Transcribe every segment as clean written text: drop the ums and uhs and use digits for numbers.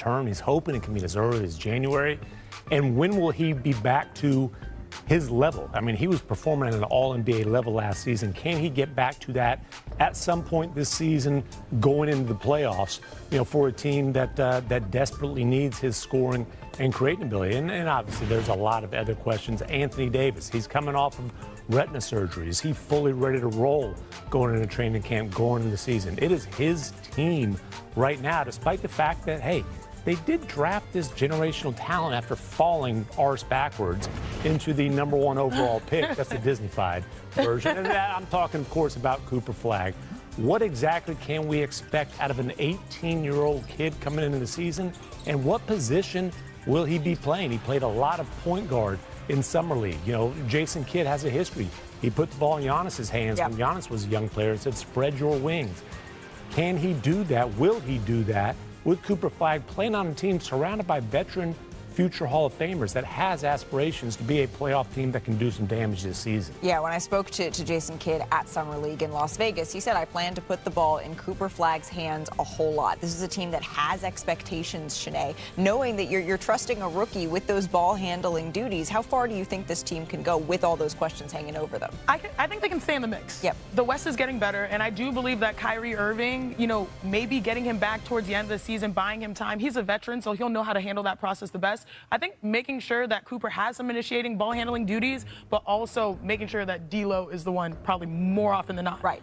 return. He's hoping it can be as early as January. And when will he be back to his level? I mean, he was performing at an all-NBA level last season. Can he get back to that at some point this season going into the playoffs, for a team that desperately needs his scoring and creating ability? And obviously there's a lot of other questions. Anthony Davis, he's coming off of retina surgery. Is he fully ready to roll going into training camp, going into the season? It is his team right now, despite the fact that, hey, they did draft this generational talent after falling arse backwards into the #1 overall pick. That's the Disney-fied version. And I'm talking, of course, about Cooper Flagg. What exactly can we expect out of an 18-year-old kid coming into the season? And what position will he be playing? He played a lot of point guard in Summer League. Jason Kidd has a history. He put the ball in Giannis's hands when Giannis was a young player and said, spread your wings. Can he do that? Will he do that with Cooper Flagg playing on a team surrounded by veteran future Hall of Famers that has aspirations to be a playoff team that can do some damage this season? Yeah, when I spoke to Jason Kidd at Summer League in Las Vegas, he said, I plan to put the ball in Cooper Flagg's hands a whole lot. This is a team that has expectations, Shanae. Knowing that you're trusting a rookie with those ball handling duties, how far do you think this team can go with all those questions hanging over them? I think they can stay in the mix. Yep. The West is getting better, and I do believe that Kyrie Irving, maybe getting him back towards the end of the season, buying him time. He's a veteran, so he'll know how to handle that process the best. I think making sure that Cooper has some initiating ball handling duties, but also making sure that D'Lo is the one probably more often than not. Right.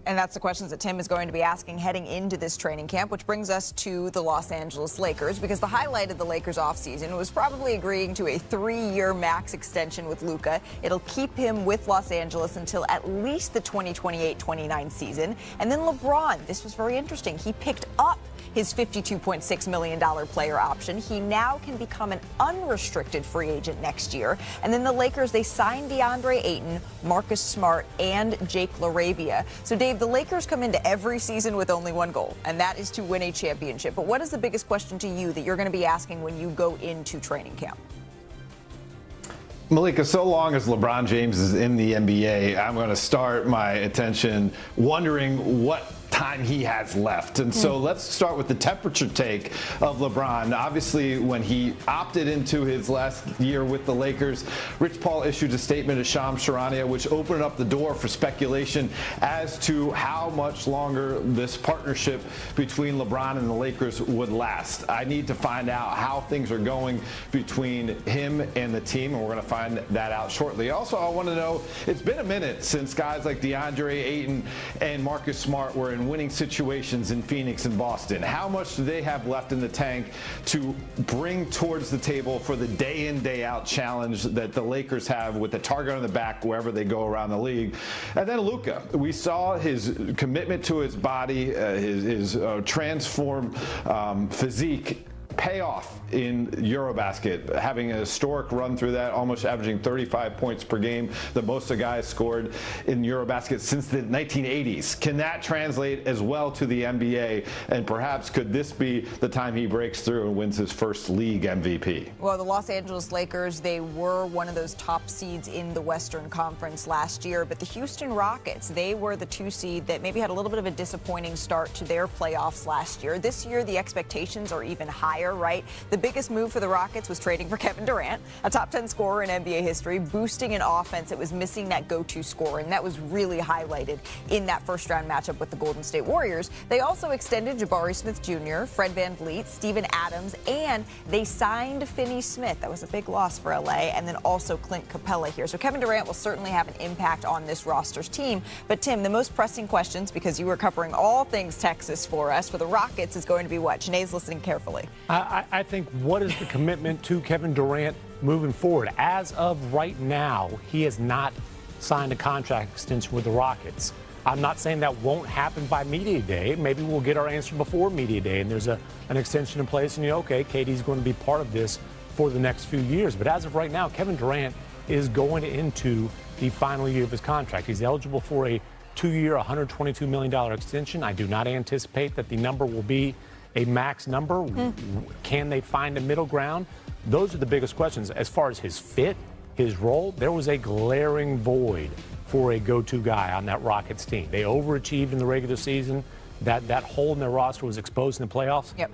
And that's the questions that Tim is going to be asking heading into this training camp, which brings us to the Los Angeles Lakers, because the highlight of the Lakers offseason was probably agreeing to a 3-year max extension with Luka. It'll keep him with Los Angeles until at least the 2028-29 season. And then LeBron, this was very interesting. He picked up his $52.6 million player option. He now can become an unrestricted free agent next year. And then the Lakers, they signed DeAndre Ayton, Marcus Smart, and Jake LaRavia. So, Dave, the Lakers come into every season with only one goal, and that is to win a championship. But what is the biggest question to you that you're going to be asking when you go into training camp? Malika, so long as LeBron James is in the NBA, I'm going to start my attention wondering what time he has left. And so let's start with the temperature take of LeBron. Obviously, when he opted into his last year with the Lakers, Rich Paul issued a statement to Shams Charania, which opened up the door for speculation as to how much longer this partnership between LeBron and the Lakers would last. I need to find out how things are going between him and the team, and we're going to find that out shortly. Also, I want to know, it's been a minute since guys like DeAndre Ayton and Marcus Smart were in winning situations in Phoenix and Boston. How much do they have left in the tank to bring towards the table for the day in, day out challenge that the Lakers have with the target on the back wherever they go around the league? And then Luka, we saw his commitment to his body, his transformed physique pay off in Eurobasket, having a historic run through that, almost averaging 35 points per game, the most the guys scored in Eurobasket since the 1980s. Can that translate as well to the NBA? And perhaps could this be the time he breaks through and wins his first league MVP? Well, the Los Angeles Lakers, they were one of those top seeds in the Western Conference last year, but the Houston Rockets, they were the 2 seed that maybe had a little bit of a disappointing start to their playoffs last year. This year, the expectations are even higher, right? The biggest move for the Rockets was trading for Kevin Durant, a top 10 scorer in NBA history, boosting an offense that was missing that go-to scorer, and that was really highlighted in that first-round matchup with the Golden State Warriors. They also extended Jabari Smith Jr., Fred VanVleet, Steven Adams, and they signed Finney-Smith. That was a big loss for LA, and then also Clint Capella here. So Kevin Durant will certainly have an impact on this roster's team. But Tim, the most pressing questions, because you were covering all things Texas for us, for the Rockets is going to be what? Shanae's listening carefully. I think, what is the commitment to Kevin Durant moving forward? As of right now, he has not signed a contract extension with the Rockets. I'm not saying that won't happen by media day. Maybe we'll get our answer before media day and there's an extension in place and okay, KD's going to be part of this for the next few years. But as of right now, Kevin Durant is going into the final year of his contract. He's eligible for a 2-year, $122 million extension. I do not anticipate that the number will be a max number. Can they find a middle ground? Those are the biggest questions. As far as his fit, his role, there was a glaring void for a go-to guy on that Rockets team. They overachieved in the regular season. That hole in their roster was exposed in the playoffs. Yep.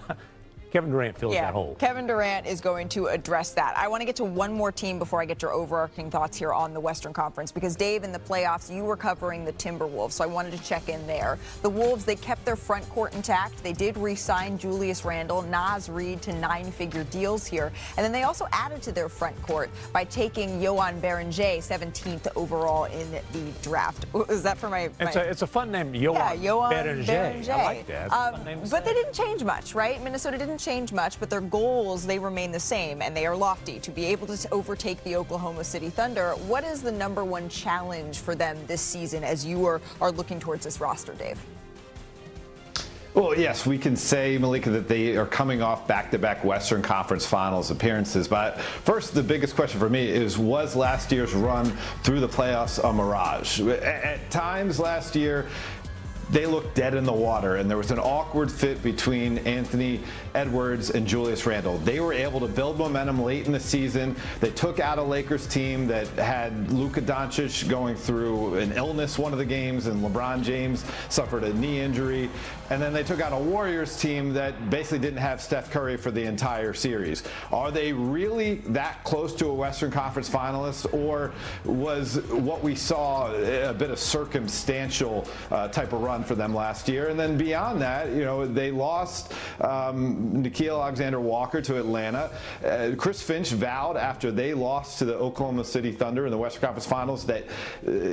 Kevin Durant fills that hole. Kevin Durant is going to address that. I want to get to one more team before I get your overarching thoughts here on the Western Conference, because Dave, in the playoffs, you were covering the Timberwolves, so I wanted to check in there. The Wolves, they kept their front court intact. They did re-sign Julius Randle, Naz Reid to 9-figure deals here, and then they also added to their front court by taking Yohan Beringer, 17th overall in the draft. Is that for my? It's a fun name, Yohan Beringer. I like that. But they didn't change much, right? Minnesota didn't change much, but their goals, they remain the same, and they are lofty to be able to overtake the Oklahoma City Thunder. What is the number one challenge for them this season as you are looking towards this roster, Dave? Well, yes, we can say, Malika, that they are coming off back-to-back Western Conference Finals appearances. But first, the biggest question for me is, was last year's run through the playoffs a mirage? At times last year, they looked dead in the water, and there was an awkward fit between Anthony Edwards and Julius Randle. They were able to build momentum late in the season. They took out a Lakers team that had Luka Doncic going through an illness one of the games, and LeBron James suffered a knee injury. And then they took out a Warriors team that basically didn't have Steph Curry for the entire series. Are they really that close to a Western Conference finalist, or was what we saw a bit of circumstantial type of run for them last year? And then beyond that, you know, they lost Nickeil Alexander-Walker to Atlanta. Chris Finch vowed after they lost to the Oklahoma City Thunder in the Western Conference Finals that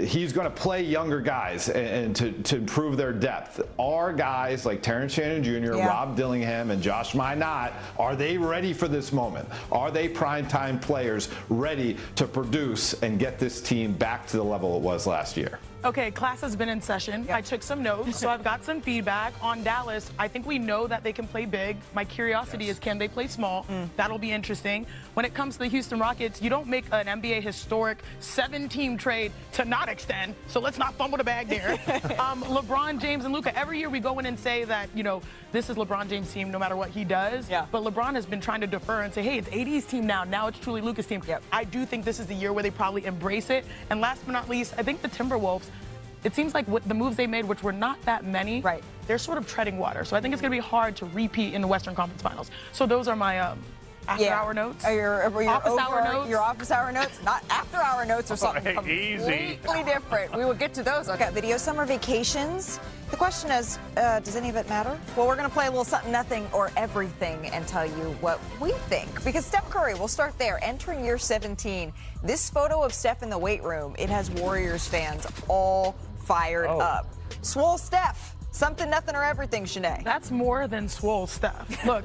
he's going to play younger guys and to improve their depth. Are guys like Terrence Shannon Jr., Rob Dillingham, and Josh Minott, are they ready for this moment? Are they primetime players ready to produce and get this team back to the level it was last year? Okay, class has been in session. I took some notes, so I've got some feedback on Dallas. I think we know that they can play big. My curiosity is, can they play small? That'll be interesting. When it comes to the Houston Rockets, you don't make an NBA historic 7-team trade to not extend, so let's not fumble the bag there. LeBron James and Luka, every year we go in and say that, you know, this is LeBron James' team no matter what he does. But LeBron has been trying to defer and say, hey, it's AD's team now. Now it's truly Luka's team. I do think this is the year where they probably embrace it. And last but not least, I think the Timberwolves, it seems like with the moves they made, which were not that many, they're sort of treading water. So I think it's going to be hard to repeat in the Western Conference Finals. So those are my after-hour notes. Your office hour notes. Your office hour notes, not after-hour notes or something completely different. We will get to those. Okay, video summer vacations. The question is, does any of it matter? Well, we're going to play a little something, nothing, or everything and tell you what we think. Because Steph Curry, we'll start there. Entering year 17, this photo of Steph in the weight room, it has Warriors fans all fired up. Swole Steph. Something, nothing, or everything, Shanae. That's more than swole stuff. Look,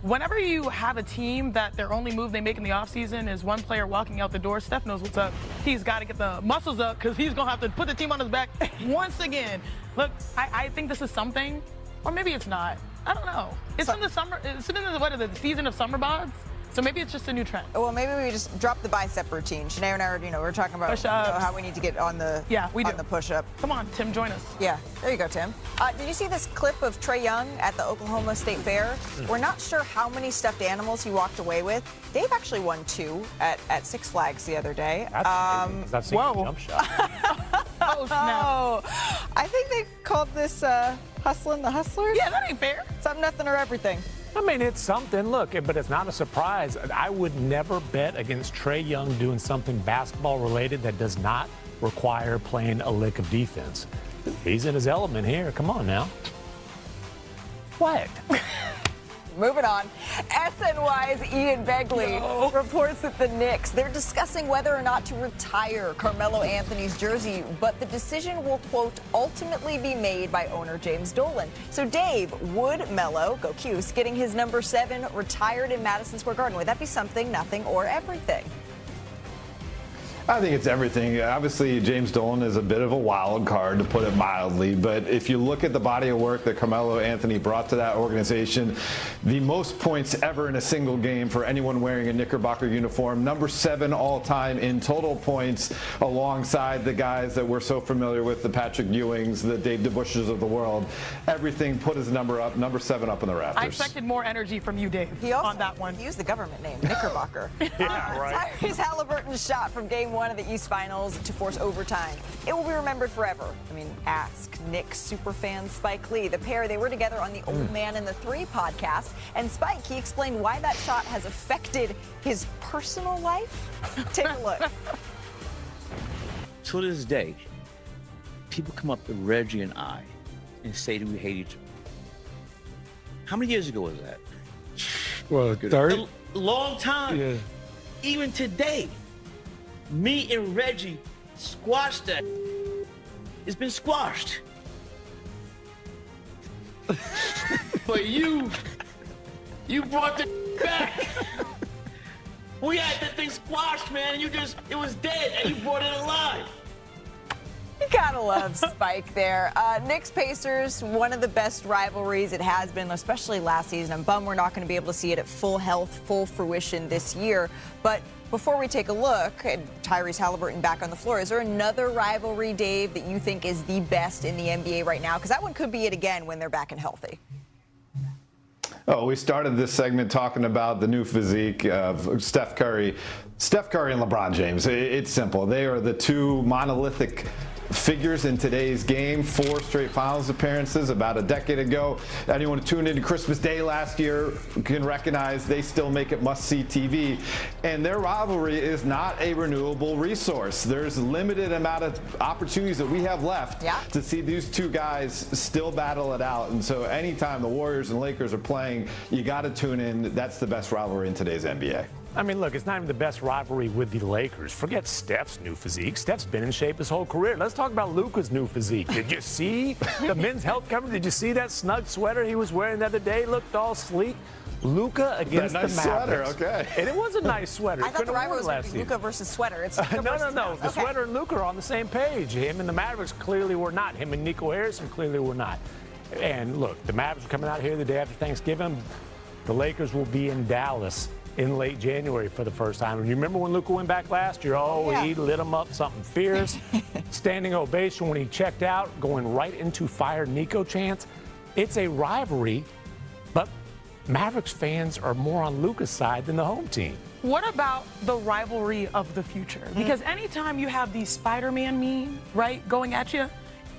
whenever you have a team that their only move they make in the offseason is one player walking out the door, Steph knows what's up. He's got to get the muscles up because he's going to have to put the team on his back once again. Look, I think this is something, or maybe it's not. I don't know. It's in the summer. It's in the season of summer bods. So maybe it's just a new trend. Well, maybe we just drop the bicep routine. Shanae and I are, we're talking about how we need to get on the the push-up. Come on, Tim, join us. Yeah, there you go, Tim. Did you see this clip of Trae Young at the Oklahoma State Fair? We're not sure how many stuffed animals he walked away with. Dave actually won 2 at Six Flags the other day. That's amazing, 'cause I've seen a jump shot. I think they called this hustling the hustlers. Yeah, that ain't fair. Something, nothing, or everything. I mean, it's something. Look, but it's not a surprise. I would never bet against Trae Young doing something basketball-related that does not require playing a lick of defense. He's in his element here. Come on now. What? Moving on. SNY's Ian Begley reports that the Knicks, they're discussing whether or not to retire Carmelo Anthony's jersey, but the decision will, quote, ultimately be made by owner James Dolan. So, Dave, would Melo, go Cuse, getting his number 7 retired in Madison Square Garden? Would that be something, nothing, or everything? I think it's everything. Obviously, James Dolan is a bit of a wild card, to put it mildly. But if you look at the body of work that Carmelo Anthony brought to that organization, the most points ever in a single game for anyone wearing a Knickerbocker uniform, number 7 all-time in total points, alongside the guys that we're so familiar with, the Patrick Ewings, the Dave DeBusches of the world. Everything put his number up, number 7 up in the rafters. I expected more energy from you, Dave, on that one. He used the government name, Knickerbocker. Yeah, right. Tyrese Halliburton's shot from game 1 1 of the East Finals to force overtime. It will be remembered forever. I mean, ask Knicks superfan Spike Lee. The pair, they were together on the Old Man and the Three podcast. And Spike, he explained why that shot has affected his personal life. Take a look. To this day, people come up to Reggie and I and say that we hate each other. How many years ago was that? Well, 30? A long time. Yeah. Even today, me and Reggie squashed that. It's been squashed. But you brought the back. We had that thing squashed, man, and it was dead, and you brought it alive. You gotta love Spike there. Knicks Pacers, one of the best rivalries it has been, especially last season. I'm bummed we're not going to be able to see it at full health, full fruition this year. But before we take a look at Tyrese Halliburton back on the floor, is there another rivalry, Dave, that you think is the best in the NBA right now? Because that one could be it again when they're back and healthy. Oh, we started this segment talking about the new physique of Steph Curry. Steph Curry and LeBron James. It's simple. They are the two monolithic figures in today's game. 4 straight finals appearances about a decade ago. Anyone who tuned into Christmas Day last year can recognize they still make it must-see TV. And their rivalry is not a renewable resource. There's a limited amount of opportunities that we have left to see these two guys still battle it out. And so anytime the Warriors and Lakers are playing, you got to tune in. That's the best rivalry in today's NBA. I mean, look, it's not even the best rivalry with the Lakers. Forget Steph's new physique. Steph's been in shape his whole career. Let's talk about Luka's new physique. Did you see the men's health coverage? Did you see that snug sweater he was wearing the other day? Looked all sleek. Luka against that nice the Mavericks. Sweater, okay. And it was a nice sweater. I thought the rivalry was going to be Luka versus sweater. It's Luka versus No. The sweater and Luka are on the same page. Him and the Mavericks clearly were not. Him and Nico Harrison clearly were not. And look, the Mavericks are coming out here the day after Thanksgiving. The Lakers will be in Dallas in late January for the first time. And you remember when Luka went back last year? He lit him up something fierce. Standing ovation when he checked out, going right into fire Nico chants. It's a rivalry, but Mavericks fans are more on Luka's side than the home team. What about the rivalry of the future? Because anytime you have the Spider-Man meme, right, going at you,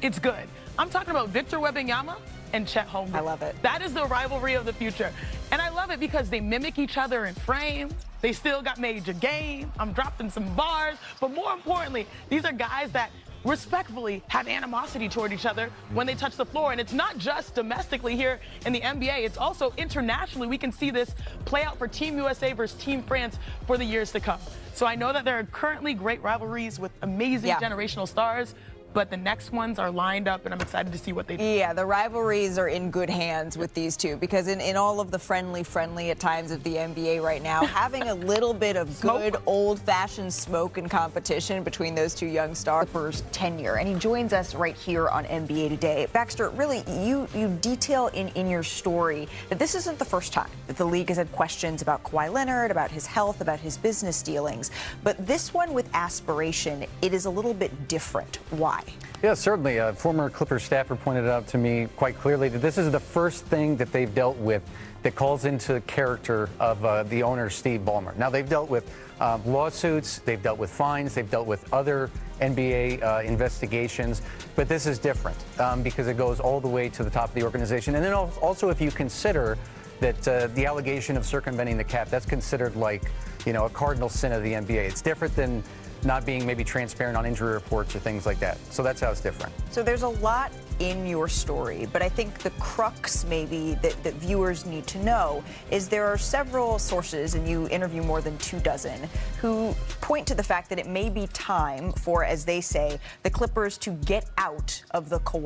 it's good. I'm talking about Victor Wembanyama and Chet Holmgren. I love it. That is the rivalry of the future. And I love it because they mimic each other in frame. They still got major game. I'm dropping some bars. But more importantly, these are guys that respectfully have animosity toward each other when they touch the floor. And it's not just domestically here in the NBA. It's also internationally. We can see this play out for Team USA versus Team France for the years to come. So I know that there are currently great rivalries with amazing generational stars, but the next ones are lined up, and I'm excited to see what they do. Yeah, the rivalries are in good hands with these two, because in all of the friendly at times of the NBA right now, having a little bit of good old-fashioned smoke and competition between those two young stars. Spurs tenure, and he joins us right here on NBA Today. Baxter, really, you detail in your story that this isn't the first time that the league has had questions about Kawhi Leonard, about his health, about his business dealings. But this one with aspiration, it is a little bit different. Why? Yeah, certainly. A former Clippers staffer pointed out to me quite clearly that this is the first thing that they've dealt with that calls into the character of the owner, Steve Ballmer. Now, they've dealt with lawsuits, they've dealt with fines, they've dealt with other NBA investigations, but this is different because it goes all the way to the top of the organization. And then also, if you consider that the allegation of circumventing the cap, that's considered like, a cardinal sin of the NBA. It's different than not being maybe transparent on injury reports or things like that. So that's how it's different. So there's a lot in your story, but I think the crux maybe that viewers need to know is there are several sources, and you interview more than 24, who point to the fact that it may be time for, as they say, the Clippers to get out of the Kawhi